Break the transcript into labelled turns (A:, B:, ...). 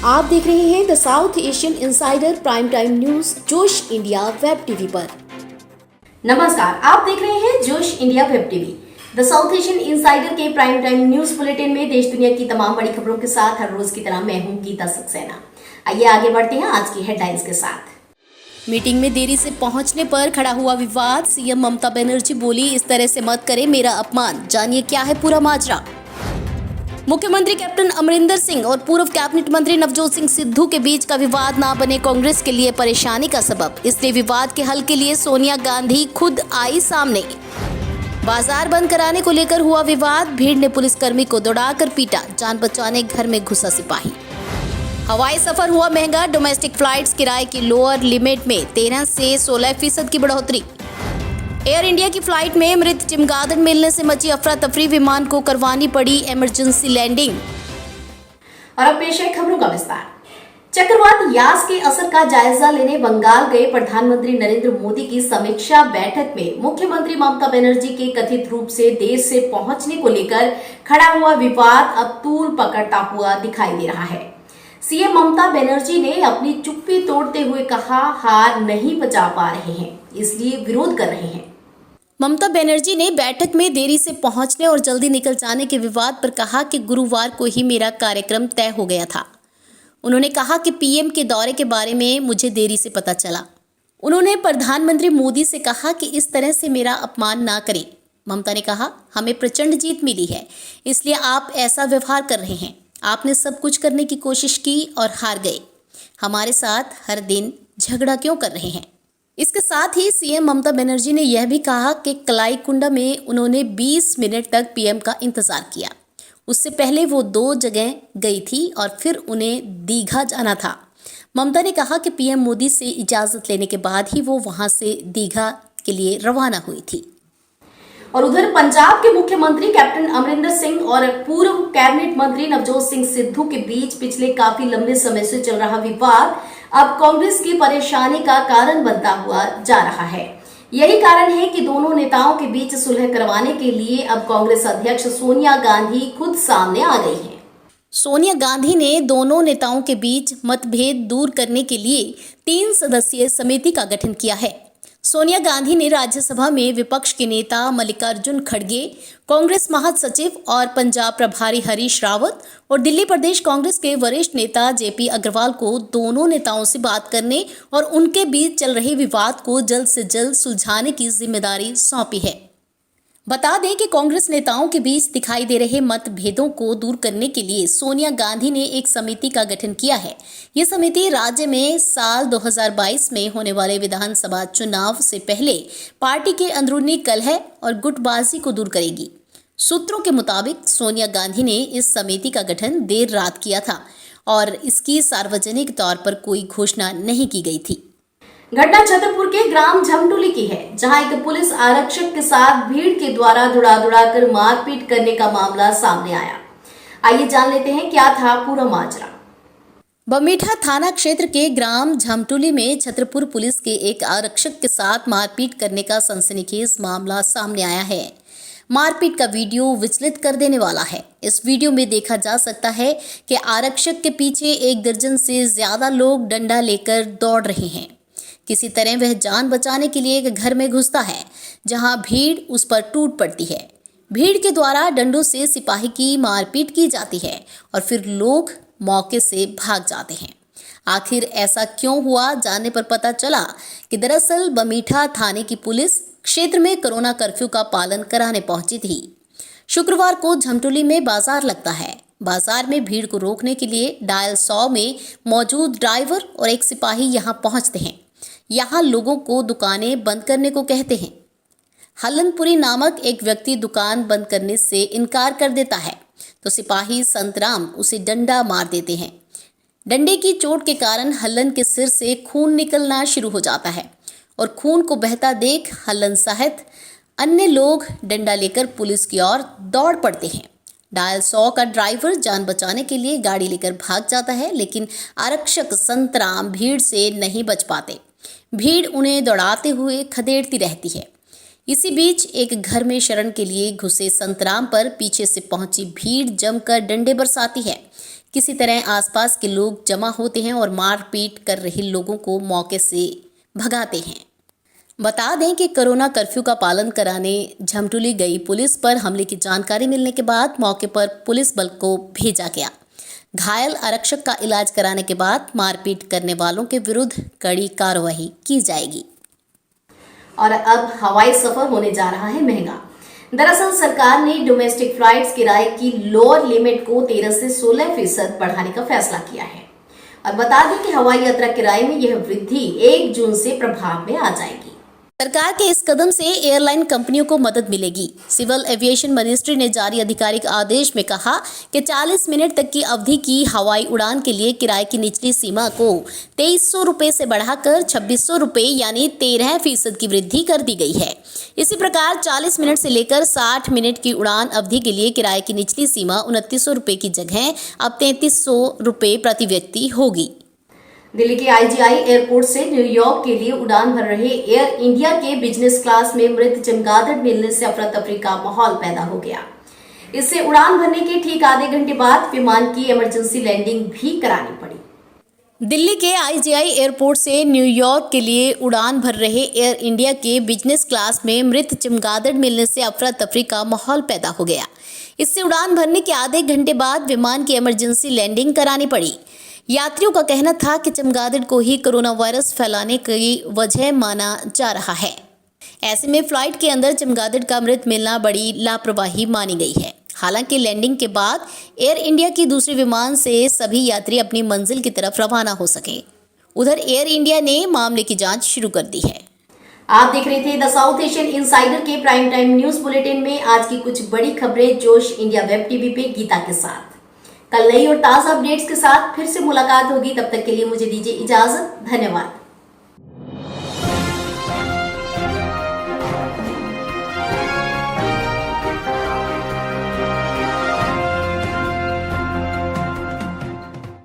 A: आप देख रहे हैं the south Asian insider prime time news जोश इंडिया वेब टीवी पर।
B: नमस्कार, आप देख रहे हैं जोश India web TV. The south Asian insider के प्राइम टाइम न्यूज बुलेटिन में देश दुनिया की तमाम बड़ी खबरों के साथ हर रोज की तरह मैं हूं गीता सक्सेना। आइए आगे बढ़ते हैं आज की हेडलाइंस के साथ।
A: मीटिंग में देरी से पहुंचने पर खड़ा हुआ विवाद। सीएम ममता बनर्जी बोली, इस तरह से मत करें मेरा अपमान। जानिए क्या है पूरा माजरा। मुख्यमंत्री कैप्टन अमरिंदर सिंह और पूर्व कैबिनेट मंत्री नवजोत सिंह सिद्धू के बीच का विवाद ना बने कांग्रेस के लिए परेशानी का सबब। इसलिए विवाद के हल के लिए सोनिया गांधी खुद आई सामने। बाजार बंद कराने को लेकर हुआ विवाद। भीड़ ने पुलिसकर्मी को दौड़ाकर पीटा। जान बचाने घर में घुसा सिपाही। हवाई सफर हुआ महंगा। डोमेस्टिक फ्लाइट्स किराए की लोअर लिमिट में 13 से 16% की बढ़ोतरी। एयर इंडिया की फ्लाइट में मृत चमगादड़ मिलने से मची अफरा तफरी। विमान को करवानी पड़ी इमरजेंसी लैंडिंग।
B: और अब पेश है खबरों का विस्तार। चक्रवात यास के असर का जायजा लेने बंगाल गए प्रधानमंत्री नरेंद्र मोदी की समीक्षा बैठक में मुख्यमंत्री ममता बनर्जी के कथित रूप से देर से पहुंचने को लेकर खड़ा हुआ विवाद अब तूल पकड़ता हुआ दिखाई दे रहा है। सीएम ममता बनर्जी ने अपनी चुप्पी तोड़ते हुए कहा, हार नहीं बचा पा रहे हैं, इसलिए विरोध कर रहे हैं।
A: ममता बनर्जी ने बैठक में देरी से पहुंचने और जल्दी निकल जाने के विवाद पर कहा कि गुरुवार को ही मेरा कार्यक्रम तय हो गया था। उन्होंने कहा कि पीएम के दौरे के बारे में मुझे देरी से पता चला। उन्होंने प्रधानमंत्री मोदी से कहा कि इस तरह से मेरा अपमान ना करें। ममता ने कहा, हमें प्रचंड जीत मिली है, इसलिए आप ऐसा व्यवहार कर रहे हैं। आपने सब कुछ करने की कोशिश की और हार गए। हमारे साथ हर दिन झगड़ा क्यों कर रहे हैं। इसके साथ ही सीएम ममता बनर्जी ने यह भी कहा कि कलाईकुंडा में उन्होंने 20 मिनट तक पीएम का इंतजार किया। उससे पहले वो 2 जगह गई थी और फिर उन्हें दीघा जाना था। ममता ने कहा कि पीएम मोदी से इजाजत लेने के बाद ही वो वहां से दीघा के लिए रवाना हुई थी।
B: और उधर पंजाब के मुख्यमंत्री कैप्टन अमरिंदर सिंह और पूर्व कैबिनेट मंत्री नवजोत सिंह सिद्धू के बीच पिछले काफी लंबे समय से चल रहा विवाद अब कांग्रेस की परेशानी का कारण बनता हुआ जा रहा है। यही कारण है कि दोनों नेताओं के बीच सुलह करवाने के लिए अब कांग्रेस अध्यक्ष सोनिया गांधी खुद सामने आ गई हैं।
A: सोनिया गांधी ने दोनों नेताओं के बीच मतभेद दूर करने के लिए 3 सदस्यीय समिति का गठन किया है। सोनिया गांधी ने राज्यसभा में विपक्ष के नेता मल्लिकार्जुन खड़गे, कांग्रेस महासचिव और पंजाब प्रभारी हरीश रावत और दिल्ली प्रदेश कांग्रेस के वरिष्ठ नेता जेपी अग्रवाल को दोनों नेताओं से बात करने और उनके बीच चल रहे विवाद को जल्द से जल्द सुलझाने की जिम्मेदारी सौंपी है। बता दें कि कांग्रेस नेताओं के बीच दिखाई दे रहे मतभेदों को दूर करने के लिए सोनिया गांधी ने एक समिति का गठन किया है। ये समिति राज्य में साल 2022 में होने वाले विधानसभा चुनाव से पहले पार्टी के अंदरूनी कलह और गुटबाजी को दूर करेगी। सूत्रों के मुताबिक सोनिया गांधी ने इस समिति का गठन देर रात किया था और इसकी सार्वजनिक तौर पर कोई घोषणा नहीं की गई थी।
B: घटना छतरपुर के ग्राम झमटुली की है, जहां एक पुलिस आरक्षक के साथ भीड़ के द्वारा दौड़ा कर मारपीट करने का मामला सामने आया। आइए जान लेते हैं क्या था पूरा माजरा।
A: बमीठा थाना क्षेत्र के ग्राम झमटुली में छतरपुर पुलिस के एक आरक्षक के साथ मारपीट करने का सनसनीखेज मामला सामने आया है। मारपीट का वीडियो विचलित कर देने वाला है। इस वीडियो में देखा जा सकता है कि आरक्षक के पीछे 1 दर्जन से ज्यादा लोग डंडा लेकर दौड़ रहे हैं। किसी तरह वह जान बचाने के लिए एक घर में घुसता है, जहां भीड़ उस पर टूट पड़ती है। भीड़ के द्वारा डंडों से सिपाही की मारपीट की जाती है और फिर लोग मौके से भाग जाते हैं। आखिर ऐसा क्यों हुआ, जानने पर पता चला कि दरअसल बमीठा थाने की पुलिस क्षेत्र में कोरोना कर्फ्यू का पालन कराने पहुंची थी। शुक्रवार को झमटुली में बाजार लगता है। बाजार में भीड़ को रोकने के लिए डायल 100 में मौजूद ड्राइवर और एक सिपाही यहां पहुंचते हैं। यहाँ लोगों को दुकानें बंद करने को कहते हैं। हल्लनपुरी नामक एक व्यक्ति दुकान बंद करने से इनकार कर देता है तो सिपाही संतराम उसे डंडा मार देते हैं। डंडे की चोट के कारण हल्लन के सिर से खून निकलना शुरू हो जाता है और खून को बहता देख हल्लन सहित अन्य लोग डंडा लेकर पुलिस की ओर दौड़ पड़ते हैं। डायल 100 का ड्राइवर जान बचाने के लिए गाड़ी लेकर भाग जाता है, लेकिन आरक्षक संतराम भीड़ से नहीं बच पाते। भीड़ उन्हें दौड़ाते हुए खदेड़ती रहती है। इसी बीच एक घर में शरण के लिए घुसे संतराम पर पीछे से पहुंची भीड़ जमकर डंडे बरसाती है। किसी तरह आसपास के लोग जमा होते हैं और मारपीट कर रहे लोगों को मौके से भगाते हैं। बता दें कि कोरोना कर्फ्यू का पालन कराने झमटुली गई पुलिस पर हमले की जानकारी मिलने के बाद मौके पर पुलिस बल को भेजा गया। घायल आरक्षक का इलाज कराने के बाद मारपीट करने वालों के विरुद्ध कड़ी कार्रवाई की जाएगी।
B: और अब हवाई सफर होने जा रहा है महंगा। दरअसल सरकार ने डोमेस्टिक फ्लाइट्स किराए की लोअर लिमिट को 13 से 16% बढ़ाने का फैसला किया है। और बता दें कि हवाई यात्रा किराए में यह वृद्धि 1 जून से प्रभाव में आ जाएगी।
A: सरकार के इस कदम से एयरलाइन कंपनियों को मदद मिलेगी। सिविल एविएशन मिनिस्ट्री ने जारी आधिकारिक आदेश में कहा कि 40 मिनट तक की अवधि की हवाई उड़ान के लिए किराए की निचली सीमा को 2300 रुपये से बढ़ाकर 2600 रुपये यानी 13% की वृद्धि कर दी गई है। इसी प्रकार 40 मिनट से लेकर 60 मिनट की उड़ान अवधि के लिए किराए की निचली सीमा 2900 रुपये की जगह अब 3300 रुपये प्रति व्यक्ति होगी।
B: दिल्ली के आईजीआई एयरपोर्ट से न्यूयॉर्क के लिए उड़ान भर रहे एयर इंडिया के बिजनेस क्लास में मृत चमगादड़ मिलने से अफरा तफरी का माहौल पैदा हो गया। इससे उड़ान भरने के ठीक आधे घंटे बाद विमान की इमरजेंसी लैंडिंग भी करानी पड़ी।
A: दिल्ली के आईजीआई एयरपोर्ट से न्यूयॉर्क के लिए उड़ान भर रहे एयर इंडिया के बिजनेस क्लास में मृत चमगादड़ मिलने से अफरा तफरी का माहौल पैदा हो गया। इससे उड़ान भरने के आधे घंटे बाद विमान की इमरजेंसी लैंडिंग करानी पड़ी। यात्रियों का कहना था कि चमगादड़ को ही कोरोना वायरस फैलाने की वजह माना जा रहा है। ऐसे में फ्लाइट के अंदर चमगादड़ का मृत मिलना बड़ी लापरवाही मानी गई है। हालांकि लैंडिंग के बाद एयर इंडिया की दूसरे विमान से सभी यात्री अपनी मंजिल की तरफ रवाना हो सके। उधर एयर इंडिया ने मामले की जांच शुरू कर दी है।
B: आप देख रहे थे द साउथ एशियन इनसाइडर के प्राइम टाइम न्यूज बुलेटिन में आज की कुछ बड़ी खबरें जोश इंडिया वेब टीवी पे गीता के साथ। कल नई और ताजा अपडेट्स के साथ फिर से मुलाकात होगी। तब तक के लिए मुझे दीजिए इजाजत। धन्यवाद।